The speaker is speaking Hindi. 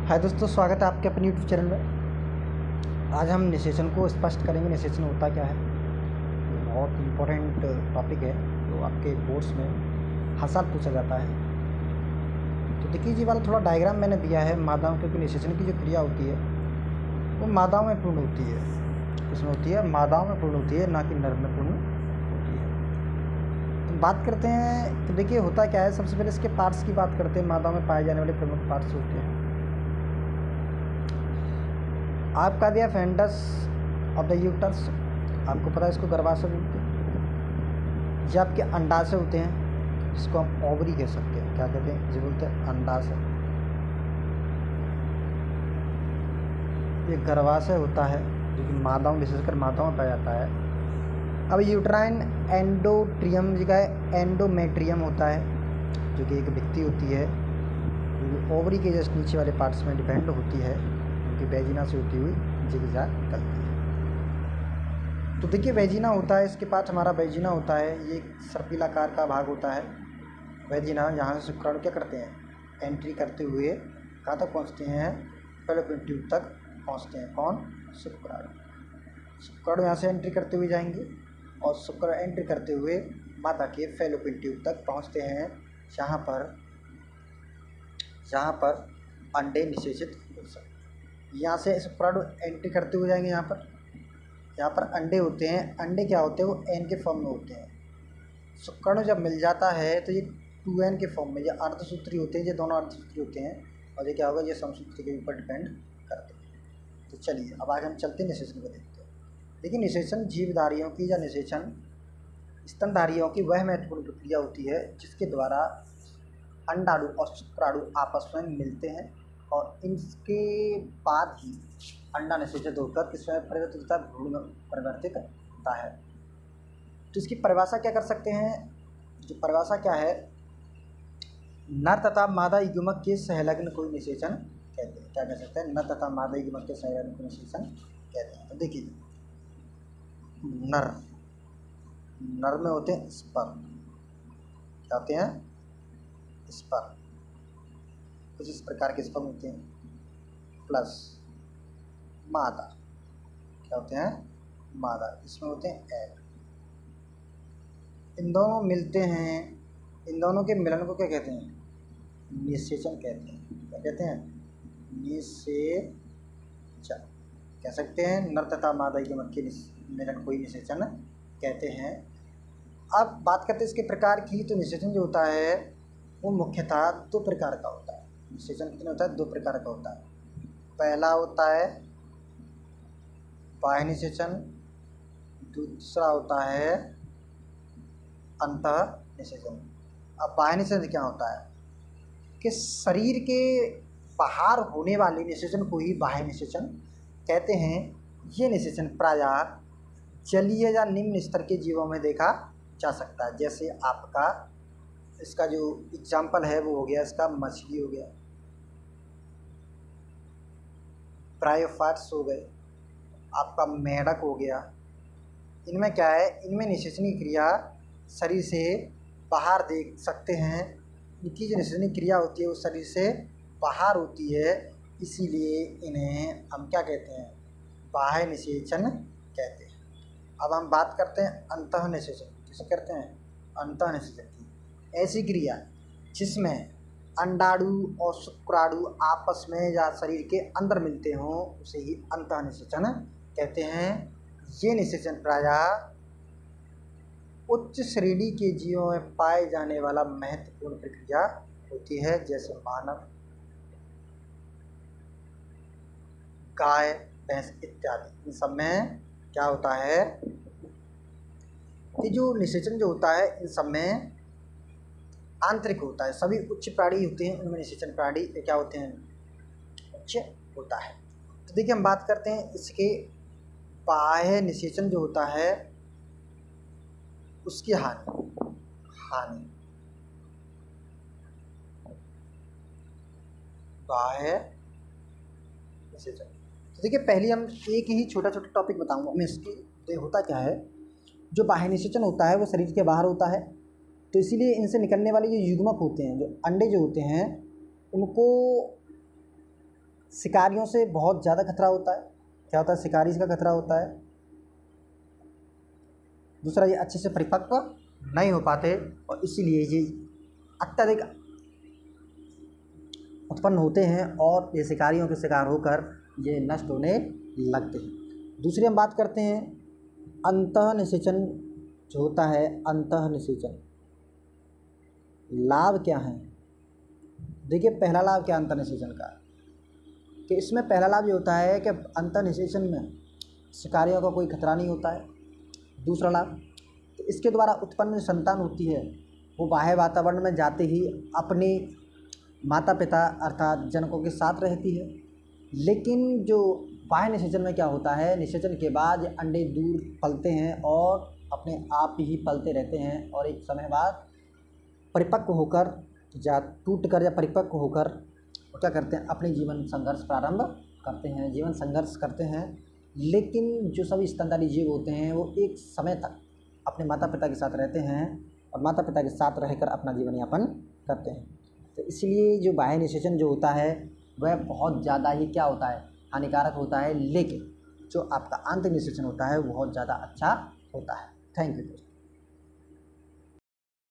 हाय दोस्तों, स्वागत है आपके अपने यूट्यूब चैनल में। आज हम निषेचन को स्पष्ट करेंगे। निषेचन होता क्या है, बहुत इम्पोर्टेंट टॉपिक है जो आपके बोर्ड्स में हर साल पूछा जाता है। तो देखिए जी, वाला थोड़ा डायग्राम मैंने दिया है मादाओं, क्योंकि निषेचन की जो क्रिया होती है वो मादाओं में पूर्ण होती है। इसमें होती है मादाओं में पूर्ण होती है, ना कि नर में पूर्ण होती है। तो बात करते हैं, तो देखिए होता क्या है। सबसे पहले इसके पार्ट्स की बात करते हैं। मादाओं में पाए जाने वाले प्रमुख पार्ट्स होते हैं। आपका दिया फेंडस ऑफ द यूटर्स, आपको पता है इसको गर्भाशय बोलते हैं। ये आपके अंडाशय होते हैं, जिसको हम ओवरी कह सकते हैं। क्या कहते हैं जी, बोलते हैं अंडाशय। ये गर्भाशय होता है जो कि मादाओं, विशेषकर मादाओं में पाया जाता है। अब यूट्राइन एंडोट्रियम जी का एंडोमेट्रियम होता है, जो कि एक भित्ति होती है जो ओवरी के जस्ट नीचे वाले पार्ट्स में डिपेंड होती है, उनकी वेजिना से होती हुई जिगजा निकलती है। तो देखिए वेजिना होता है, इसके पास हमारा वेजिना होता है। ये एक सर्पिलाकार का भाग होता है वेजिना। यहाँ से शुक्राणु क्या करते हैं, एंट्री करते हुए कहाँ तक पहुँचते हैं, फैलोपियन ट्यूब तक पहुँचते हैं। कौन, शुक्राणु। शुक्राणु यहाँ से एंट्री करते हुए जाएंगे और शुक्राणु एंट्री करते हुए माता के फैलोपियन ट्यूब तक पहुँचते हैं, जहाँ पर अंडे निषेचित हो सकते हैं। यहाँ से शुक्राणु एंट्री करते हुए जाएंगे। यहाँ पर अंडे होते हैं। अंडे क्या होते हैं, वो एन के फॉर्म में होते हैं। शुक्राणु जब मिल जाता है तो ये 2n के फॉर्म में, ये अर्धसूत्री होते हैं। ये दोनों अर्धसूत्री होते हैं और ये क्या होगा, ये समसूत्री के ऊपर डिपेंड करते हैं। तो चलिए अब आगे हम चलते हैं, निषेचन को देखते हैं। देखिए निषेचन जीवधारियों की या निषेचन स्तनधारियों की वह महत्वपूर्ण प्रक्रिया होती है जिसके द्वारा अंडाणु और शुक्राणु आपस में मिलते हैं और इनके बाद ही अंडा निषेचित होकर किसमें परिवर्तित होता है, भ्रूण में परिवर्तित होता है। तो इसकी परिभाषा क्या कर सकते हैं, जो परिभाषा क्या है, नर तथा मादा युग्मक के सहलग्न कोई निषेचन कहते हैं। क्या कह सकते हैं, नर तथा मादा युग्मक के सहलग्न को निषेचन कहते हैं। तो देखिए नर में होते हैं स्पर्म, क्या होते हैं, स्पर्म। कुछ इस प्रकार के स्पर्म होते हैं, प्लस मादा, क्या होते हैं, मादा, इसमें होते हैं एग। इन दोनों मिलते हैं, इन दोनों के मिलन को क्या कहते हैं, निषेचन कहते हैं। क्या कहते हैं, निषेचन कह सकते हैं। नर तथा मादा युग्मक के मिलन को ही निषेचन कहते हैं। अब बात करते हैं इसके प्रकार की। तो निषेचन जो होता है वो मुख्यतः 2 प्रकार का होता है। निषेचन कितने होता है, 2 प्रकार का होता है। पहला होता है बाह्य निषेचन, दूसरा होता है अंतः निषेचन। अब बाह्य निषेचन क्या होता है कि शरीर के बाहर होने वाले निषेचन को ही बाह्य निषेचन कहते हैं। ये निषेचन प्रायः जलीय या निम्न स्तर के जीवों में देखा जा सकता है। जैसे आपका इसका जो एग्जाम्पल है वो हो गया, इसका मछली हो गया, ब्रायोफाइट्स हो गए, आपका मेढक हो गया। इनमें क्या है, इनमें निषेचनी क्रिया शरीर से बाहर देख सकते हैं। इनकी जो निषेचनी क्रिया होती है वो शरीर से बाहर होती है, इसीलिए इन्हें हम क्या कहते हैं, बाह्य निषेचन कहते हैं। अब हम बात करते हैं अंतः निषेचन। किसे करते हैं, अंतः निषेचन की। ऐसी क्रिया जिसमें अंडाणु और शुक्राणु आपस में या शरीर के अंदर मिलते हों उसे ही अंतः निषेचन कहते हैं। ये निषेचन प्रायः उच्च श्रेणी के जीवों में पाए जाने वाला महत्वपूर्ण प्रक्रिया होती है, जैसे मानव, गाय, भैंस इत्यादि। इन सब में क्या होता है कि जो निषेचन जो होता है इन सब में आंतरिक होता है। सभी उच्च प्राणी होते हैं, उनमें निषेचन प्राणी क्या होते हैं, उच्च होता है। तो देखिए हम बात करते हैं इसके बाह्य निषेचन जो होता है उसकी हानि बाह्य निषेचन। तो देखिए पहले हम एक ही छोटा टॉपिक बताऊंगा मैं इसकी। होता क्या है, जो बाह्य निषेचन होता है वो शरीर के बाहर होता है, तो इसीलिए इनसे निकलने वाले जो युग्मक होते हैं, जो अंडे जो होते हैं, उनको शिकारियों से बहुत ज़्यादा खतरा होता है। क्या होता है? शिकारी का खतरा होता है। दूसरा, ये अच्छे से परिपक्व नहीं हो पाते और इसीलिए ये अत्यधिक उत्पन्न होते हैं और ये शिकारियों के शिकार होकर ये नष्ट होने लगते हैं। दूसरी हम बात करते हैं अंतःनिषेचन जो होता है। अंतःनिषेचन लाभ क्या है? देखिए, पहला लाभ क्या अंतःनिषेचन का, कि इसमें पहला लाभ ये होता है कि अंतःनिषेचन में शिकारियों का कोई खतरा नहीं होता है। दूसरा लाभ, तो इसके द्वारा उत्पन्न जो संतान होती है वो बाह्य वातावरण में जाते ही अपने माता पिता अर्थात जनकों के साथ रहती है। लेकिन जो बाह्य निषेचन में क्या होता है, निषेचन के बाद अंडे दूर पलते हैं और अपने आप ही पलते रहते हैं और एक समय बाद परिपक्व होकर या टूट कर या परिपक्व होकर क्या करते हैं, अपने जीवन संघर्ष प्रारंभ करते हैं, जीवन संघर्ष करते हैं। लेकिन जो सभी स्तनधारी जीव होते हैं वो एक समय तक अपने माता पिता के साथ रहते हैं और माता पिता के साथ रहकर अपना जीवन यापन करते हैं। तो इसलिए जो बाह्य निषेचन जो होता है वह बहुत ज़्यादा ही क्या होता है, हानिकारक होता है। लेकिन जो आपका आंतरिक निषेचन होता है वो बहुत ज़्यादा अच्छा होता है। Thank you.